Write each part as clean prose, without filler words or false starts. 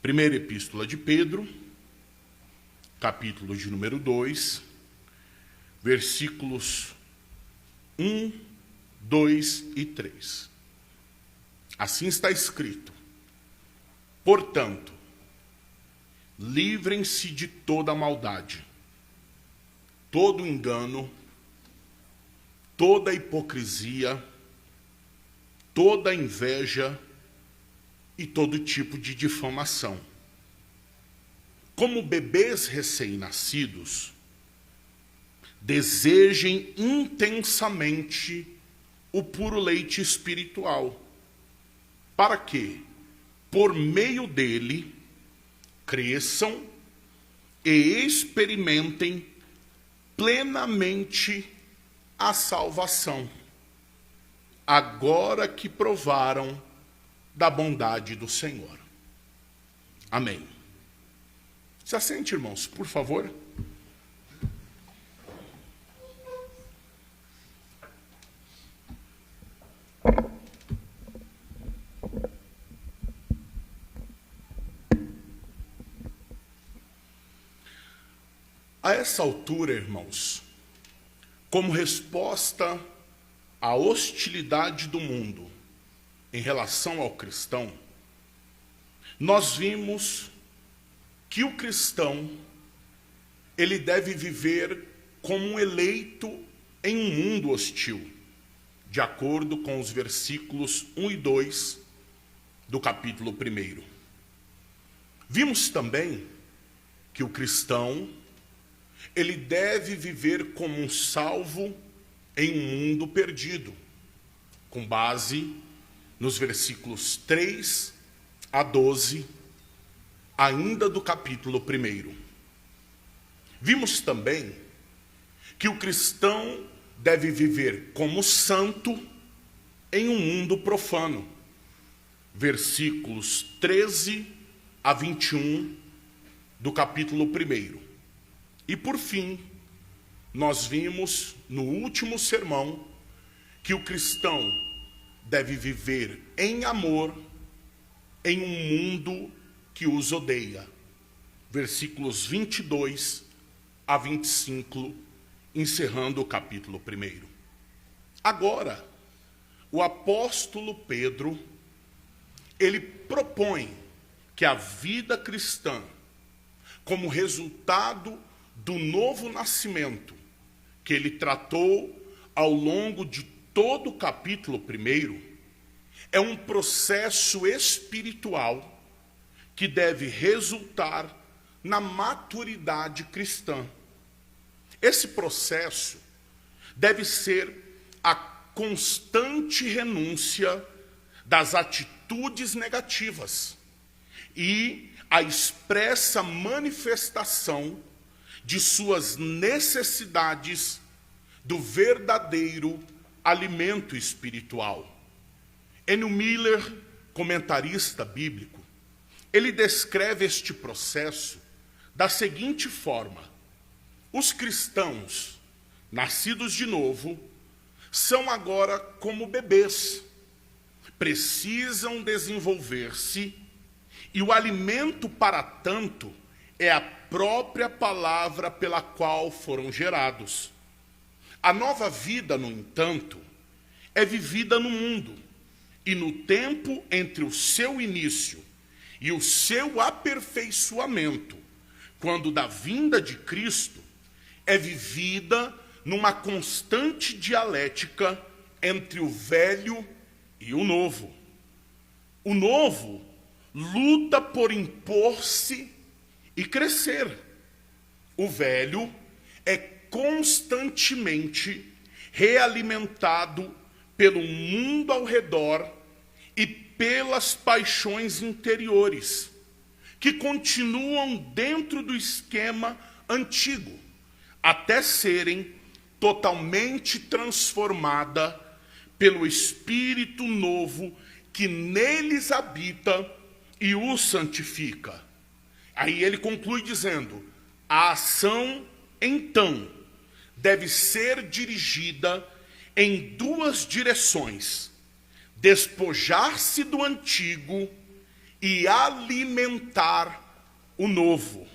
Primeira Epístola de Pedro, capítulo de número 2, versículos 1, 2 e 3. Assim está escrito: portanto, livrem-se de toda maldade, todo engano, toda hipocrisia, toda inveja e todo tipo de difamação. Como bebês recém-nascidos, desejem intensamente o puro leite espiritual, para que, por meio dele, cresçam e experimentem plenamente a salvação, agora que provaram da bondade do Senhor. Amém. Se assente, irmãos, por favor. A essa altura, irmãos, como resposta à hostilidade do mundo em relação ao cristão, nós vimos que o cristão, ele deve viver como um eleito em um mundo hostil, de acordo com os versículos 1 e 2 do capítulo 1. Vimos também que o cristão, ele deve viver como um salvo em um mundo perdido, com base nos versículos 3 a 12, ainda do capítulo 1. Vimos também que o cristão deve viver como santo em um mundo profano, versículos 13 a 21 do capítulo 1. E por fim, nós vimos no último sermão que o cristão deve viver em amor em um mundo que os odeia. Versículos 22 a 25, encerrando o capítulo 1. Agora, o apóstolo Pedro, ele propõe que a vida cristã, como resultado do novo nascimento, que ele tratou ao longo de todo o capítulo 1, é um processo espiritual que deve resultar na maturidade cristã. Esse processo deve ser a constante renúncia das atitudes negativas e a expressa manifestação de suas necessidades do verdadeiro alimento espiritual. N. Miller, comentarista bíblico, ele descreve este processo da seguinte forma: os cristãos, nascidos de novo, são agora como bebês, precisam desenvolver-se, e o alimento para tanto é a própria palavra pela qual foram gerados. A nova vida, no entanto, é vivida no mundo, e no tempo entre o seu início e o seu aperfeiçoamento, quando da vinda de Cristo, é vivida numa constante dialética entre o velho e o novo. O novo luta por impor-se e crescer. O velho é constantemente realimentado pelo mundo ao redor e pelas paixões interiores, que continuam dentro do esquema antigo, até serem totalmente transformada pelo Espírito novo que neles habita e os santifica. Aí ele conclui dizendo: a ação, então, deve ser dirigida em duas direções: despojar-se do antigo e alimentar o novo.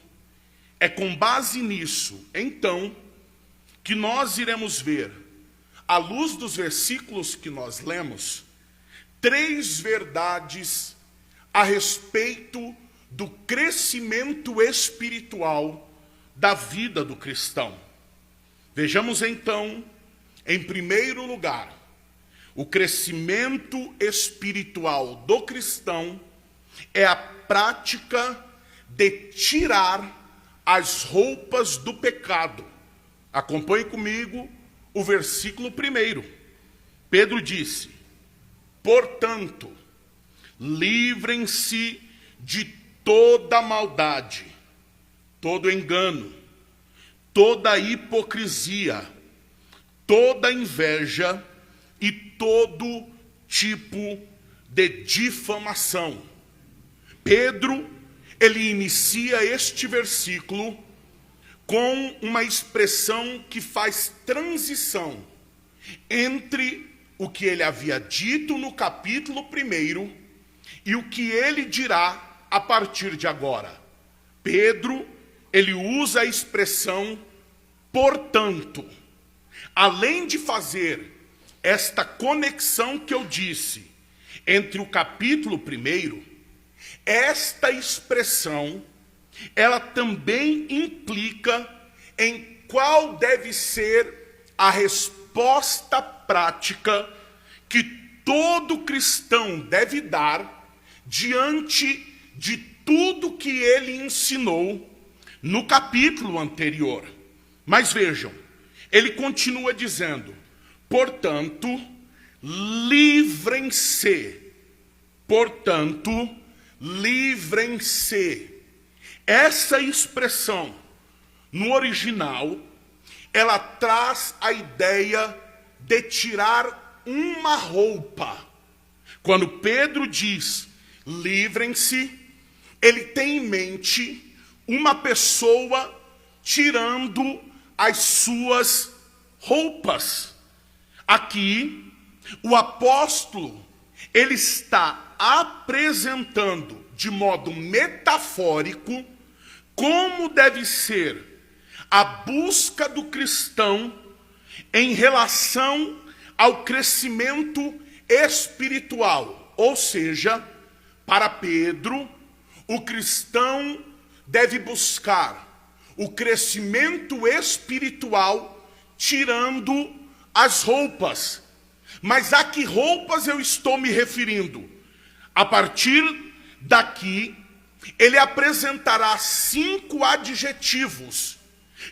É com base nisso, então, que nós iremos ver, à luz dos versículos que nós lemos, 3 verdades a respeito do crescimento espiritual da vida do cristão. Vejamos então, em primeiro lugar, o crescimento espiritual do cristão é a prática de tirar as roupas do pecado. Acompanhe comigo o versículo 1. Pedro disse: portanto, livrem-se de toda maldade, todo engano, toda hipocrisia, toda inveja e todo tipo de difamação. Pedro, ele inicia este versículo com uma expressão que faz transição entre o que ele havia dito no capítulo 1 e o que ele dirá a partir de agora. Pedro, ele usa a expressão portanto. Além de fazer esta conexão que eu disse entre o capítulo 1, esta expressão, ela também implica em qual deve ser a resposta prática que todo cristão deve dar diante de tudo que ele ensinou no capítulo anterior. Mas vejam, ele continua dizendo: portanto, livrem-se. Portanto, livrem-se. Essa expressão, no original, ela traz a ideia de tirar uma roupa. Quando Pedro diz livrem-se, ele tem em mente uma pessoa tirando as suas roupas. Aqui, o apóstolo, ele está apresentando de modo metafórico como deve ser a busca do cristão em relação ao crescimento espiritual. Ou seja, para Pedro, o cristão deve buscar o crescimento espiritual tirando as roupas. Mas a que roupas eu estou me referindo? A partir daqui, ele apresentará 5 adjetivos,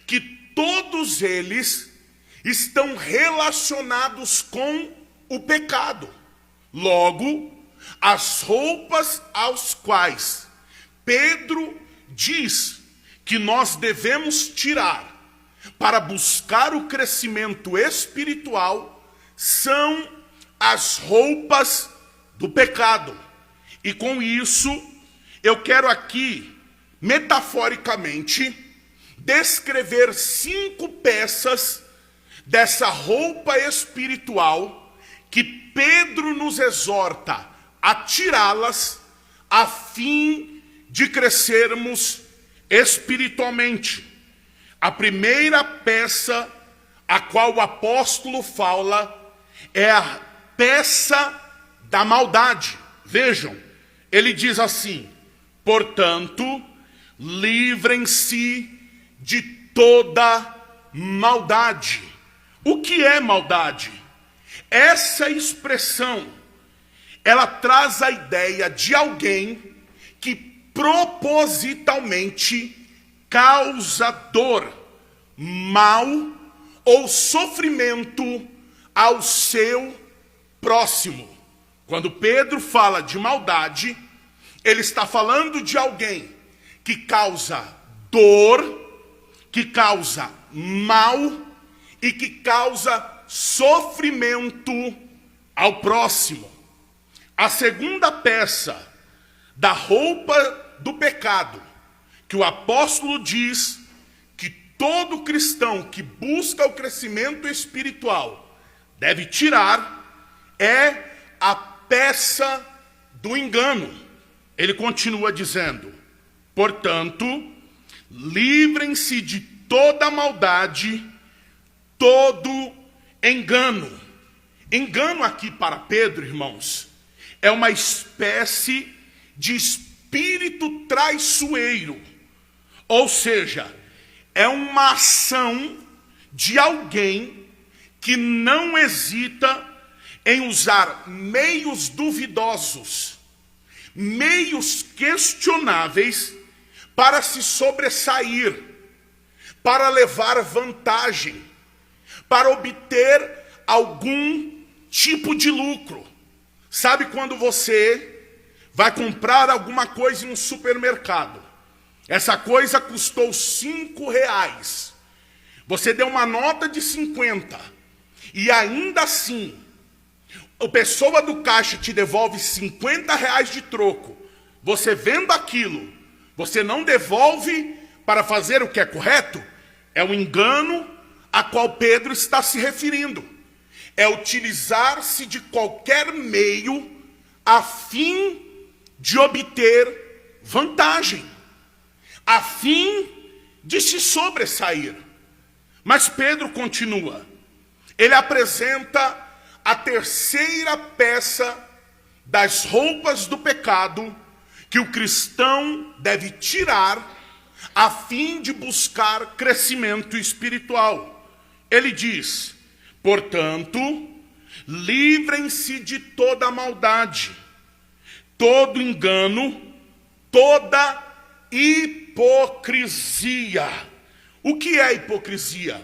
que todos eles estão relacionados com o pecado. Logo, as roupas aos quais Pedro diz que nós devemos tirar para buscar o crescimento espiritual são as roupas do pecado. E com isso, eu quero aqui, metaforicamente, descrever 5 peças dessa roupa espiritual que Pedro nos exorta a tirá-las a fim de crescermos espiritualmente. A primeira peça a qual o apóstolo fala é a peça da maldade. Vejam, ele diz assim: portanto, livrem-se de toda maldade. O que é maldade? Essa expressão, ela traz a ideia de alguém que propositalmente causa dor, mal ou sofrimento ao seu próximo. Quando Pedro fala de maldade, ele está falando de alguém que causa dor, que causa mal e que causa sofrimento ao próximo. A segunda peça da roupa do pecado, que o apóstolo diz que todo cristão que busca o crescimento espiritual deve tirar, é a peça do engano. ele continua dizendo: portanto, livrem-se de toda maldade, todo engano. Engano aqui para Pedro, irmãos, é uma espécie de espírito traiçoeiro. Ou seja, é uma ação de alguém que não hesita em usar meios duvidosos, meios questionáveis para se sobressair, para levar vantagem, para obter algum tipo de lucro. Sabe quando você vai comprar alguma coisa em um supermercado? Essa coisa custou R$5. Você deu uma nota de 50. E ainda assim, a pessoa do caixa te devolve R$50 de troco. Você vendo aquilo, você não devolve para fazer o que é correto? É o engano a qual Pedro está se referindo. É utilizar-se de qualquer meio a fim de obter vantagem, a fim de se sobressair. Mas Pedro continua. Ele apresenta a terceira peça das roupas do pecado que o cristão deve tirar a fim de buscar crescimento espiritual. Ele diz: portanto, livrem-se de toda maldade, todo engano, toda hipocrisia. O que é hipocrisia?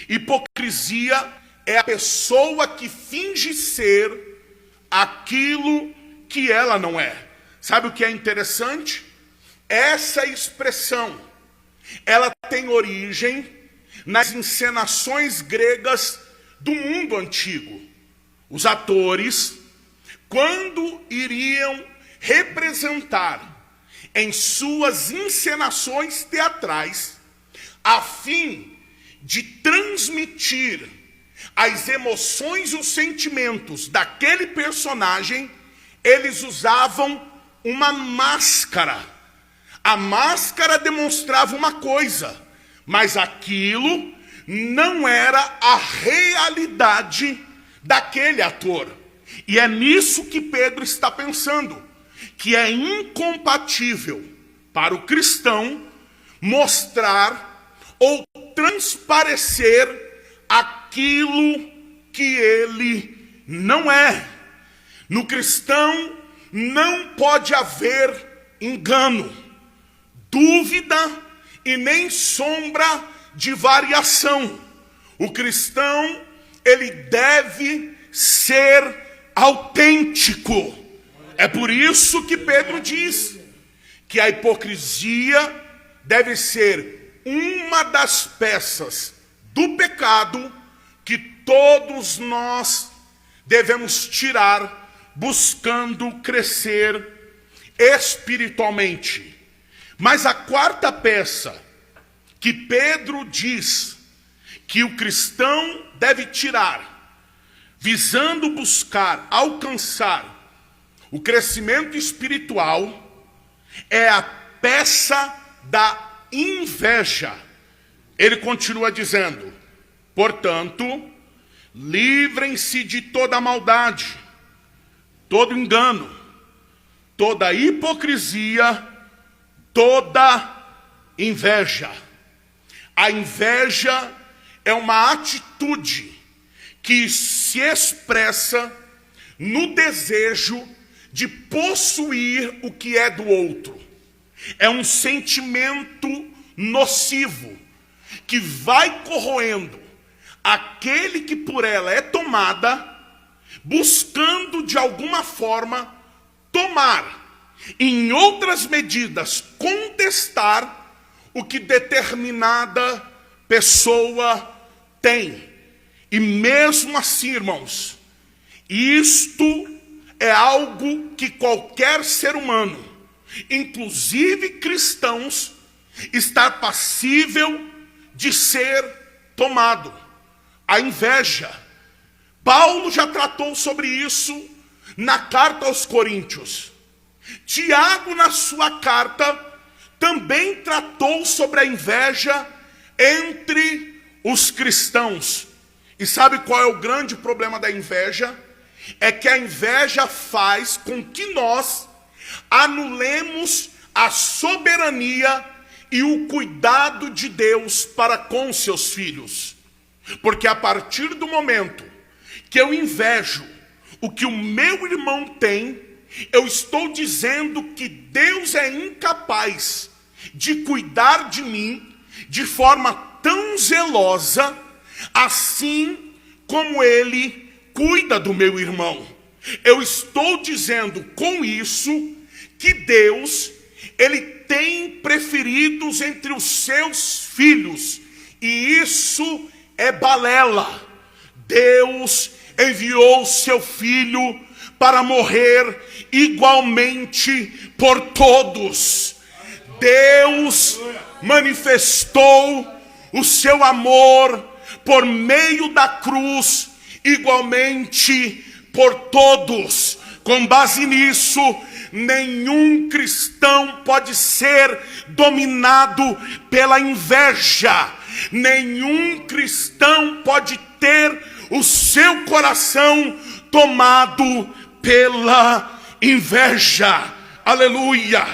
Hipocrisia é a pessoa que finge ser aquilo que ela não é. Sabe o que é interessante? Essa expressão, ela tem origem nas encenações gregas do mundo antigo. Os atores, quando iriam representar em suas encenações teatrais, a fim de transmitir as emoções e os sentimentos daquele personagem, eles usavam uma máscara. A máscara demonstrava uma coisa, mas aquilo não era a realidade daquele ator. E é nisso que Pedro está pensando, que é incompatível para o cristão mostrar ou transparecer aquilo que ele não é. No cristão não pode haver engano, dúvida e nem sombra de variação. O cristão, ele deve ser autêntico. É por isso que Pedro diz que a hipocrisia deve ser uma das peças do pecado que todos nós devemos tirar, buscando crescer espiritualmente. Mas a quarta peça que Pedro diz que o cristão deve tirar, visando buscar alcançar o crescimento espiritual, é a peça da inveja. Ele continua dizendo: portanto, livrem-se de toda maldade, todo engano, toda hipocrisia, toda inveja. A inveja é uma atitude que se expressa no desejo de possuir o que é do outro. É um sentimento nocivo que vai corroendo aquele que por ela é tomada, buscando de alguma forma tomar, em outras medidas contestar o que determinada pessoa tem. E mesmo assim, irmãos, isto é algo que qualquer ser humano, inclusive cristãos, está passível de ser tomado. A inveja. Paulo já tratou sobre isso na carta aos Coríntios. Tiago, na sua carta, também tratou sobre a inveja entre os cristãos. E sabe qual é o grande problema da inveja? É que a inveja faz com que nós anulemos a soberania e o cuidado de Deus para com seus filhos. Porque a partir do momento que eu invejo o que o meu irmão tem, eu estou dizendo que Deus é incapaz de cuidar de mim de forma tão zelosa, assim como Ele cuida do meu irmão. Eu estou dizendo com isso que Deus, Ele tem preferidos entre os seus filhos, e isso é balela. Deus enviou seu filho para morrer igualmente por todos. Deus manifestou o seu amor por meio da cruz igualmente por todos. Com base nisso, nenhum cristão pode ser dominado pela inveja. Nenhum cristão pode ter o seu coração tomado pela inveja. Aleluia!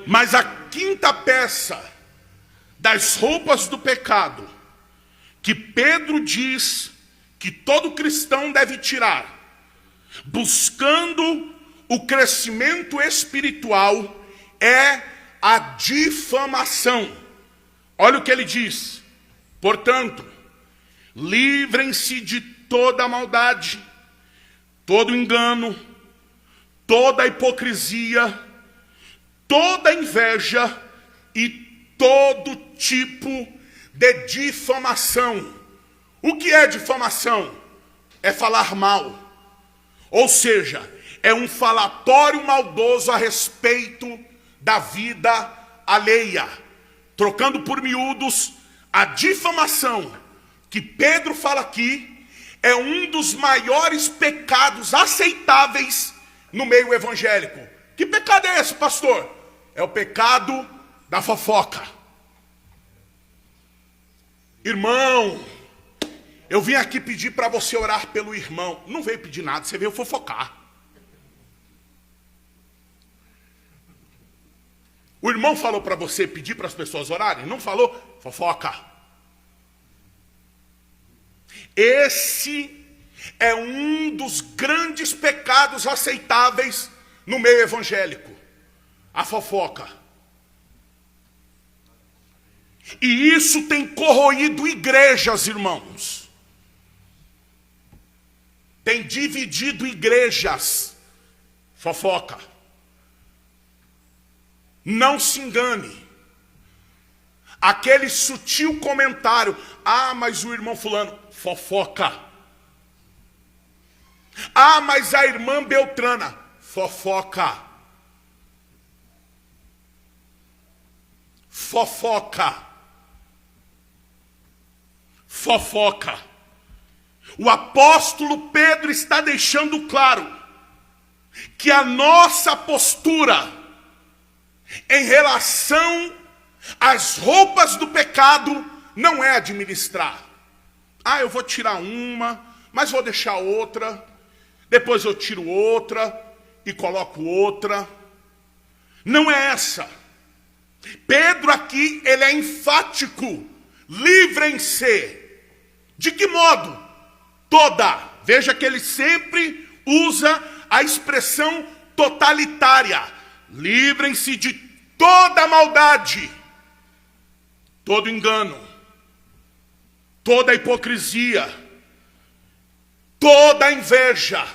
Mas a quinta peça das roupas do pecado que Pedro diz que todo cristão deve tirar, buscando o crescimento espiritual, é a difamação. Olha o que ele diz: portanto, livrem-se de toda a maldade, todo engano, toda a hipocrisia, toda a inveja e todo tipo de difamação. O que é difamação? É falar mal. Ou seja, é um falatório maldoso a respeito da vida alheia. Trocando por miúdos, a difamação que Pedro fala aqui é um dos maiores pecados aceitáveis no meio evangélico. Que pecado é esse, pastor? É o pecado da fofoca. Irmão, eu vim aqui pedir para você orar pelo irmão. Não veio pedir nada, você veio fofocar. O irmão falou para você pedir para as pessoas orarem? Não falou? Fofoca. Esse é um dos grandes pecados aceitáveis no meio evangélico. A fofoca. E isso tem corroído igrejas, irmãos. Tem dividido igrejas. Fofoca. Não se engane. Aquele sutil comentário: ah, mas o irmão fulano, fofoca. Ah, mas a irmã Beltrana, fofoca. Fofoca. Fofoca. O apóstolo Pedro está deixando claro que a nossa postura em relação às roupas do pecado não é administrar. Ah, eu vou tirar uma, mas vou deixar outra, depois eu tiro outra e coloco outra. Não é essa. Pedro aqui, ele é enfático. Livrem-se. De que modo? Toda. Veja que ele sempre usa a expressão totalitária. Livrem-se de toda maldade, todo engano, toda hipocrisia, toda inveja,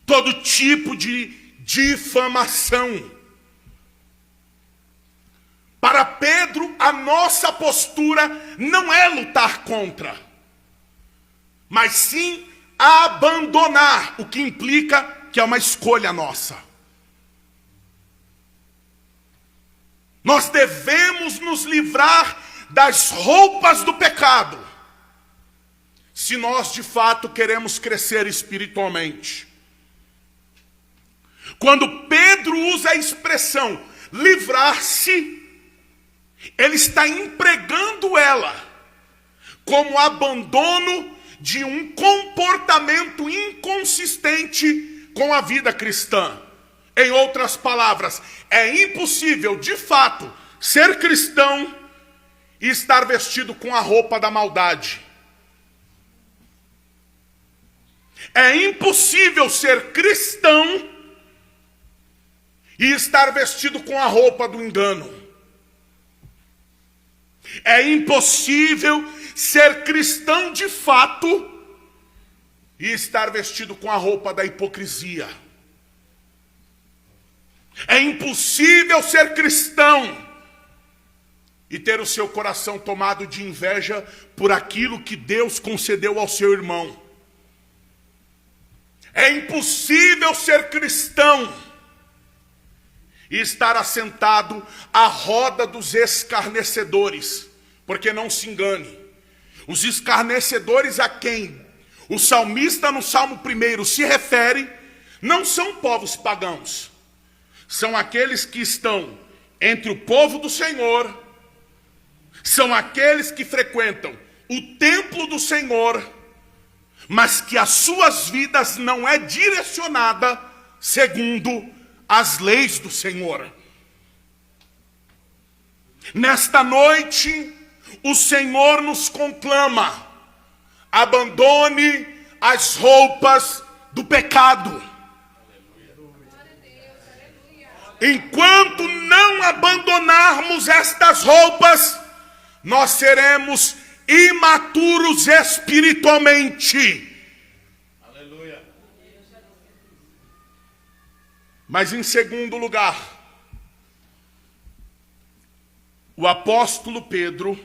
todo tipo de difamação. Para Pedro, a nossa postura não é lutar contra, mas sim abandonar, o que implica que é uma escolha nossa. Nós devemos nos livrar das roupas do pecado, se nós de fato queremos crescer espiritualmente. Quando Pedro usa a expressão livrar-se, ele está empregando ela como abandono de um comportamento inconsistente com a vida cristã. Em outras palavras, é impossível, de fato, ser cristão e estar vestido com a roupa da maldade. É impossível ser cristão e estar vestido com a roupa do engano. É impossível ser cristão de fato e estar vestido com a roupa da hipocrisia. É impossível ser cristão e ter o seu coração tomado de inveja por aquilo que Deus concedeu ao seu irmão. É impossível ser cristão e estar assentado à roda dos escarnecedores, porque não se engane, os escarnecedores a quem o salmista no Salmo 1 se refere, não são povos pagãos, são aqueles que estão entre o povo do Senhor, são aqueles que frequentam o templo do Senhor, mas que as suas vidas não é direcionada segundo as leis do Senhor. Nesta noite, o Senhor nos conclama: abandone as roupas do pecado. Enquanto não abandonarmos estas roupas, nós seremos imaturos espiritualmente. Aleluia. Mas em segundo lugar, o apóstolo Pedro,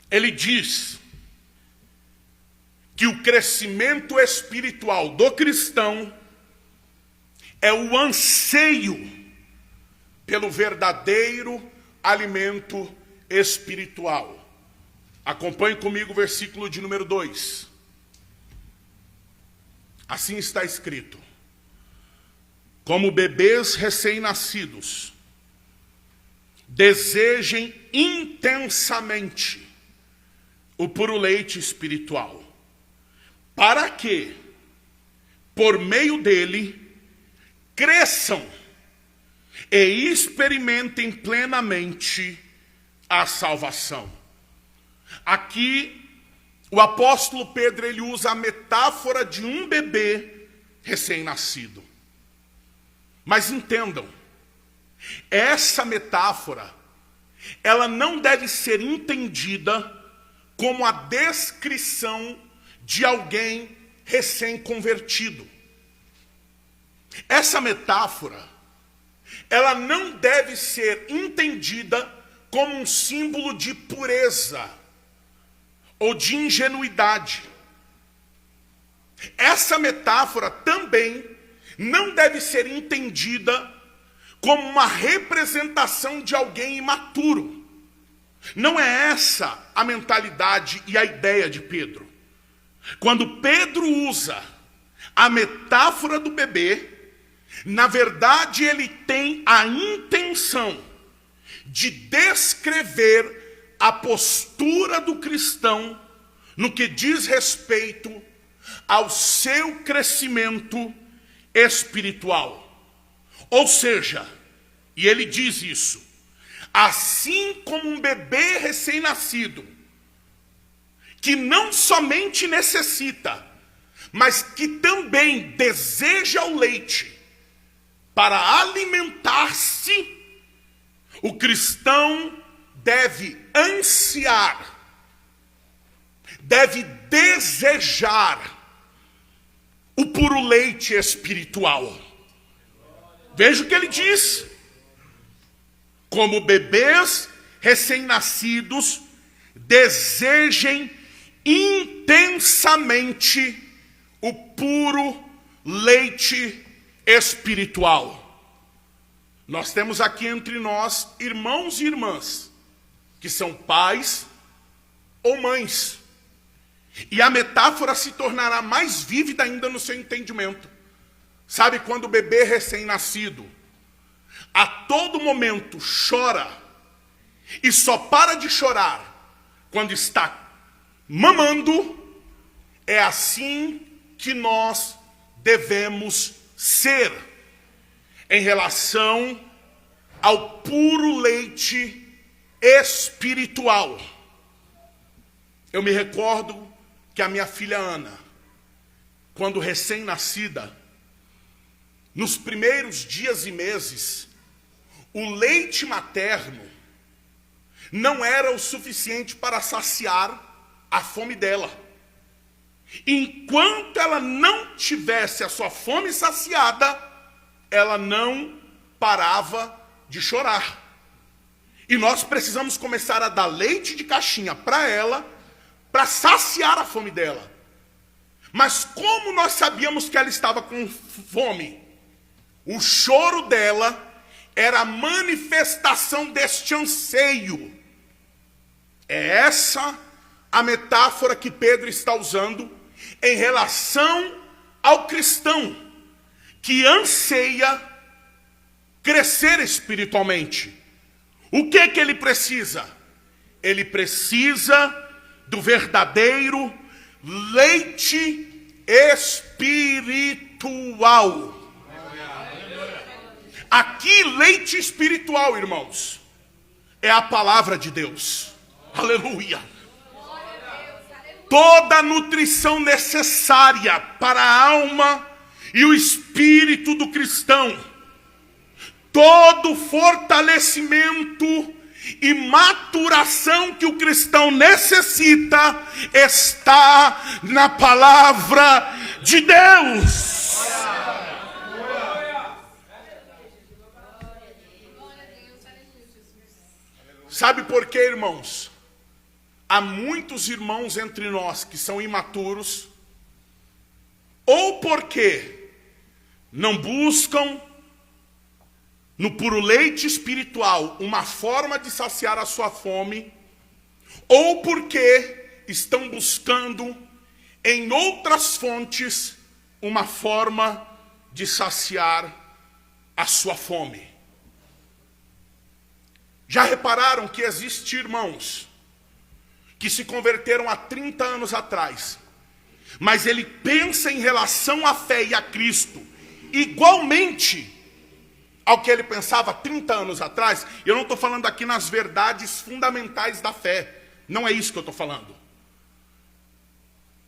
ele diz que o crescimento espiritual do cristão é o anseio pelo verdadeiro alimento espiritual. Acompanhe comigo o versículo de número 2. Assim está escrito: como bebês recém-nascidos, desejem intensamente o puro leite espiritual, para que, por meio dele, cresçam e experimentem plenamente a salvação. Aqui, o apóstolo Pedro, ele usa a metáfora de um bebê recém-nascido. Mas entendam, essa metáfora, ela não deve ser entendida como a descrição de alguém recém-convertido. Essa metáfora, ela não deve ser entendida como um símbolo de pureza ou de ingenuidade. Essa metáfora também não deve ser entendida como uma representação de alguém imaturo. Não é essa a mentalidade e a ideia de Pedro. Quando Pedro usa a metáfora do bebê, na verdade ele tem a intenção de descrever a postura do cristão no que diz respeito ao seu crescimento espiritual. Ou seja, e ele diz isso: assim como um bebê recém-nascido, que não somente necessita, mas que também deseja o leite para alimentar-se, o cristão deve ansiar, deve desejar o puro leite espiritual. Veja o que ele diz: como bebês recém-nascidos, desejem intensamente o puro leite espiritual. Nós temos aqui entre nós irmãos e irmãs que são pais ou mães, e a metáfora se tornará mais vívida ainda no seu entendimento. Sabe quando o bebê recém-nascido a todo momento chora e só para de chorar quando está mamando? É assim que nós devemos ser em relação ao puro leite espiritual. Eu me recordo que a minha filha Ana, quando recém-nascida, nos primeiros dias e meses, o leite materno não era o suficiente para saciar a fome dela. Enquanto ela não tivesse a sua fome saciada, ela não parava de chorar. E nós precisamos começar a dar leite de caixinha para ela, para saciar a fome dela. Mas como nós sabíamos que ela estava com fome? O choro dela era a manifestação deste anseio. É essa a metáfora que Pedro está usando em relação ao cristão que anseia crescer espiritualmente. O que ele precisa? Ele precisa do verdadeiro leite espiritual. Aqui, leite espiritual, irmãos, é a palavra de Deus. Aleluia. Toda a nutrição necessária para a alma e o espírito do cristão, todo o fortalecimento e maturação que o cristão necessita está na palavra de Deus. Sabe por quê, irmãos? Há muitos irmãos entre nós que são imaturos, ou porque não buscam no puro leite espiritual uma forma de saciar a sua fome, ou porque estão buscando em outras fontes uma forma de saciar a sua fome. Já repararam que existem irmãos que se converteram há 30 anos atrás, mas ele pensa em relação à fé e a Cristo igualmente ao que ele pensava 30 anos atrás? Eu não estou falando aqui nas verdades fundamentais da fé, não é isso que eu estou falando.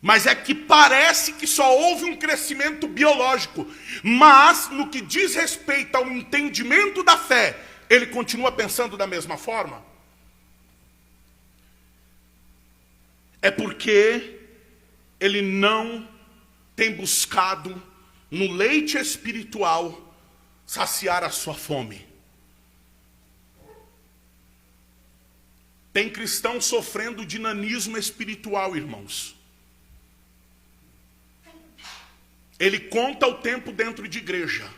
Mas é que parece que só houve um crescimento biológico, mas no que diz respeito ao entendimento da fé, ele continua pensando da mesma forma? É porque ele não tem buscado no leite espiritual saciar a sua fome. Tem cristão sofrendo de nanismo espiritual, irmãos. Ele conta o tempo dentro de igreja,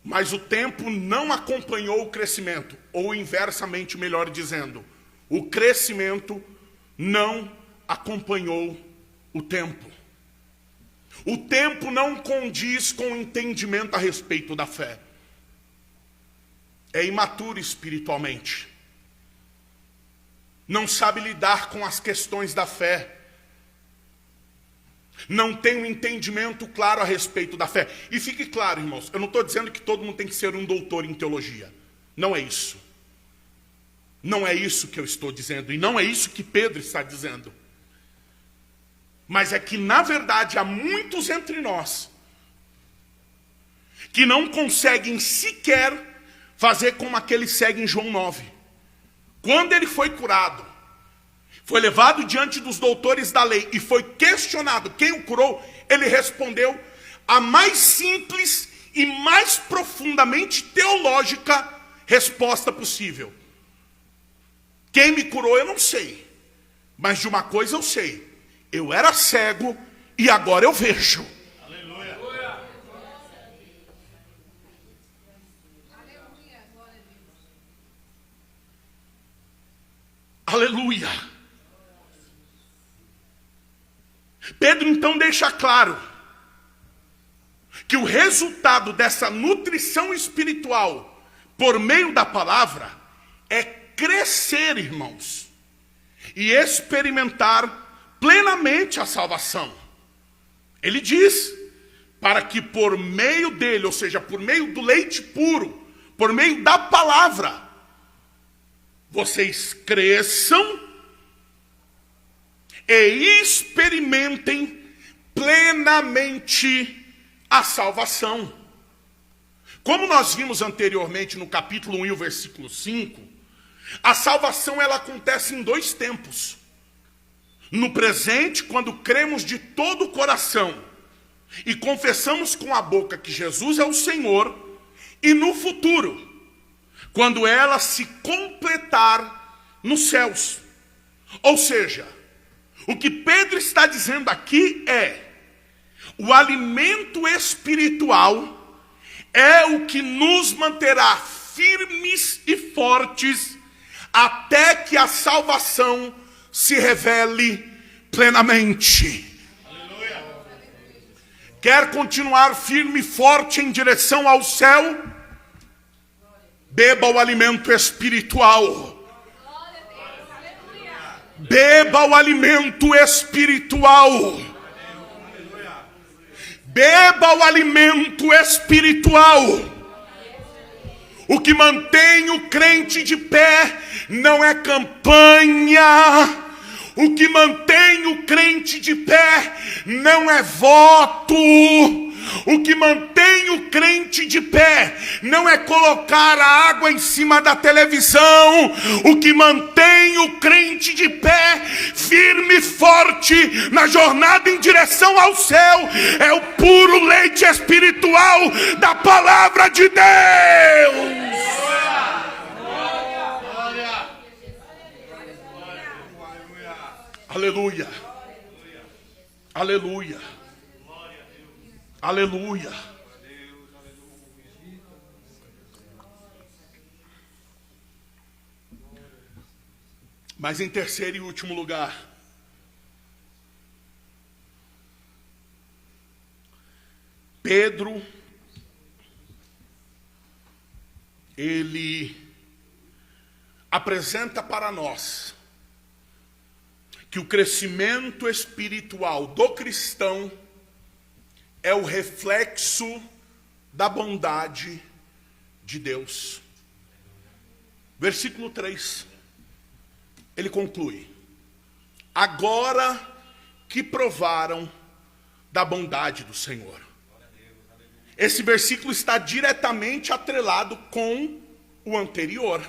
mas o tempo não acompanhou o crescimento, ou inversamente, melhor dizendo, o crescimento não acompanhou o tempo. O tempo não condiz com o entendimento a respeito da fé. É imaturo espiritualmente. Não sabe lidar com as questões da fé. Não tem um entendimento claro a respeito da fé. E fique claro, irmãos, eu não estou dizendo que todo mundo tem que ser um doutor em teologia. Não é isso. Não é isso que eu estou dizendo. E não é isso que Pedro está dizendo. Mas é que, na verdade, há muitos entre nós que não conseguem sequer fazer como aquele cego em João 9. Quando ele foi curado, foi levado diante dos doutores da lei e foi questionado quem o curou, ele respondeu a mais simples e mais profundamente teológica resposta possível. Quem me curou eu não sei, mas de uma coisa eu sei: eu era cego e agora eu vejo. Aleluia. Aleluia. Pedro então deixa claro que o resultado dessa nutrição espiritual por meio da palavra é crescer, irmãos, e experimentar plenamente a salvação. Ele diz, para que por meio dele, ou seja, por meio do leite puro, por meio da palavra, vocês cresçam e experimentem plenamente a salvação. Como nós vimos anteriormente no capítulo 1 e o versículo 5, a salvação ela acontece em dois tempos. No presente, quando cremos de todo o coração e confessamos com a boca que Jesus é o Senhor, e no futuro, quando ela se completar nos céus. Ou seja, o que Pedro está dizendo aqui é: o alimento espiritual é o que nos manterá firmes e fortes até que a salvação se revele plenamente. Aleluia. Quer continuar firme e forte em direção ao céu? Beba o alimento espiritual. Beba o alimento espiritual. Beba o alimento espiritual. O que mantém o crente de pé não é campanha. O que mantém o crente de pé não é voto. O que mantém o crente de pé não é colocar a água em cima da televisão. O que mantém o crente de pé firme e forte na jornada em direção ao céu é o puro leite espiritual da palavra de Deus. Aleluia. Aleluia. Aleluia. Mas em terceiro e último lugar, Pedro, ele apresenta para nós que o crescimento espiritual do cristão é o reflexo da bondade de Deus. Versículo 3, ele conclui: agora que provaram da bondade do Senhor. Esse versículo está diretamente atrelado com o anterior.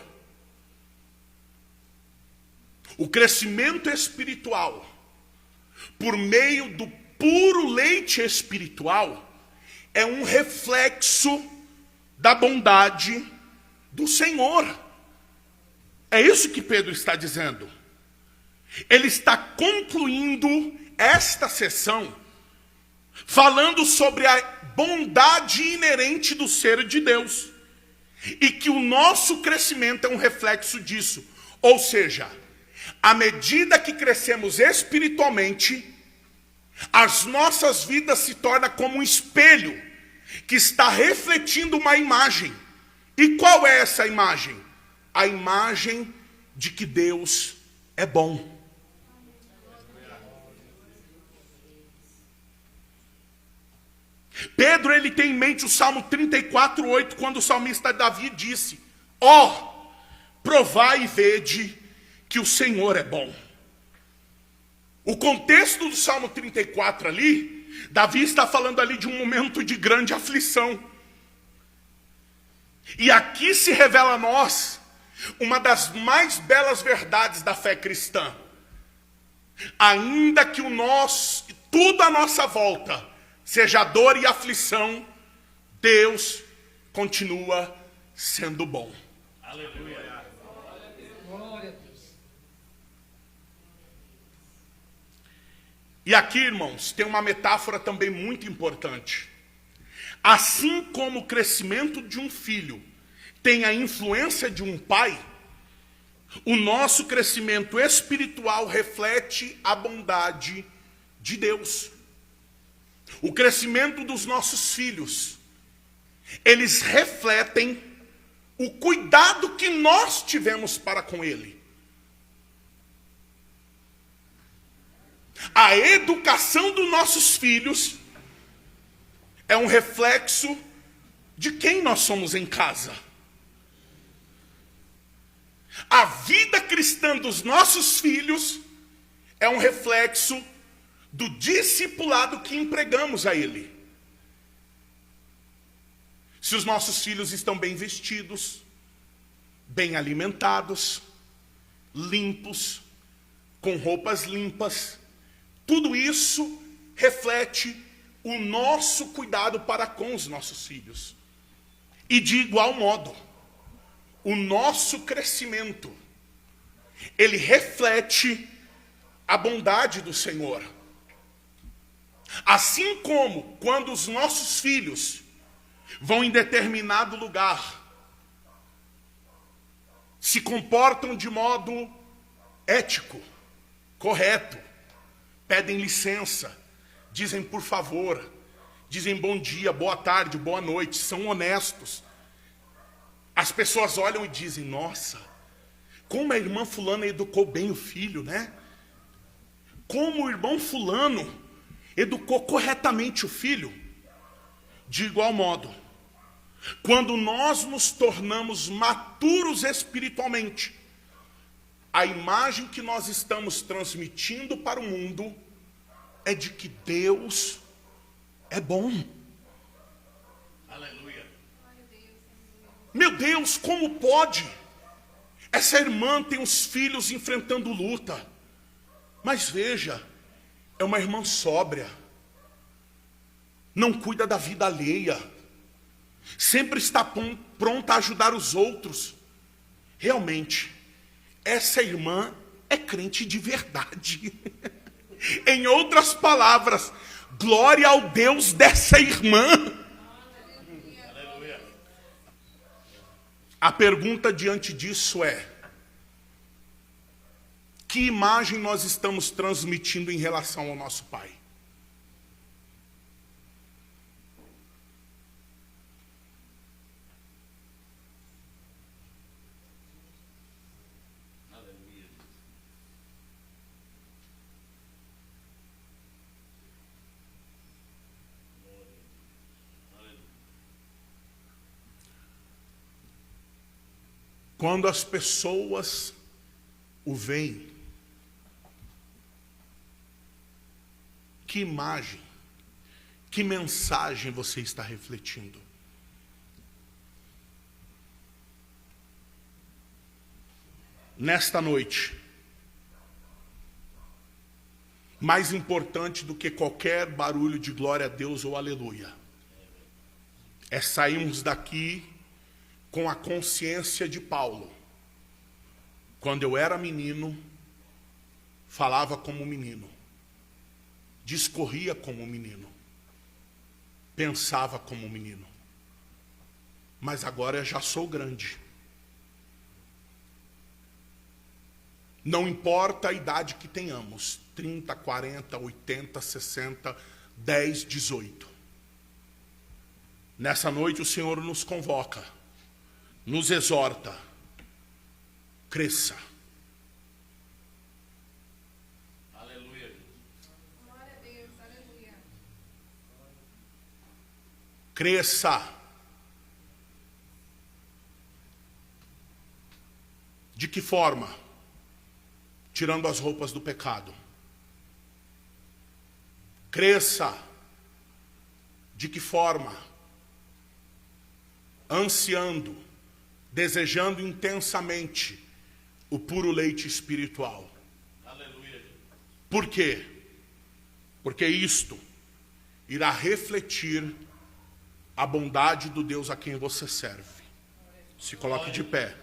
O crescimento espiritual, por meio do puro leite espiritual, é um reflexo da bondade do Senhor. É isso que Pedro está dizendo. Ele está concluindo esta sessão falando sobre a bondade inerente do ser de Deus, e que o nosso crescimento é um reflexo disso. Ou seja, à medida que crescemos espiritualmente, as nossas vidas se tornam como um espelho que está refletindo uma imagem. E qual é essa imagem? A imagem de que Deus é bom. Pedro, ele tem em mente o Salmo 34:8, quando o salmista Davi disse: ó, provai e vede que o Senhor é bom. O contexto do Salmo 34 ali, Davi está falando ali de um momento de grande aflição. E aqui se revela a nós uma das mais belas verdades da fé cristã. Ainda que tudo à nossa volta seja dor e aflição, Deus continua sendo bom. Aleluia. Glória a Deus. E aqui, irmãos, tem uma metáfora também muito importante. Assim como o crescimento de um filho tem a influência de um pai, o nosso crescimento espiritual reflete a bondade de Deus. O crescimento dos nossos filhos, eles refletem o cuidado que nós tivemos para com ele. A educação dos nossos filhos é um reflexo de quem nós somos em casa. A vida cristã dos nossos filhos é um reflexo do discipulado que empregamos a ele. Se os nossos filhos estão bem vestidos, bem alimentados, limpos, com roupas limpas, tudo isso reflete o nosso cuidado para com os nossos filhos. E de igual modo, o nosso crescimento, ele reflete a bondade do Senhor. Assim como quando os nossos filhos vão em determinado lugar, se comportam de modo ético, correto, pedem licença, dizem por favor, dizem bom dia, boa tarde, boa noite, são honestos. As pessoas olham e dizem, nossa, como a irmã fulana educou bem o filho, né? Como o irmão fulano educou corretamente o filho. De igual modo, quando nós nos tornamos maturos espiritualmente, a imagem que nós estamos transmitindo para o mundo é de que Deus é bom. Aleluia. Meu Deus, como pode? Essa irmã tem os filhos enfrentando luta. Mas veja, é uma irmã sóbria. Não cuida da vida alheia. Sempre está pronta a ajudar os outros. Realmente, essa irmã é crente de verdade. Em outras palavras, glória ao Deus dessa irmã. Aleluia. A pergunta diante disso é: que imagem nós estamos transmitindo em relação ao nosso Pai? Quando as pessoas o veem, que imagem, que mensagem você está refletindo? Nesta noite, mais importante do que qualquer barulho de glória a Deus ou aleluia, é sairmos daqui com a consciência de Paulo. Quando eu era menino, falava como menino, discorria como menino, pensava como menino. Mas agora eu já sou grande. Não importa a idade que tenhamos, 30, 40, 80, 60, 10, 18. Nessa noite o Senhor nos convoca, nos exorta, cresça. Aleluia. Glória a Deus, aleluia. Cresça. De que forma? Tirando as roupas do pecado. Cresça. De que forma? Ansiando, desejando intensamente o puro leite espiritual. Aleluia. Por quê? Porque isto irá refletir a bondade do Deus a quem você serve. Se coloque de pé.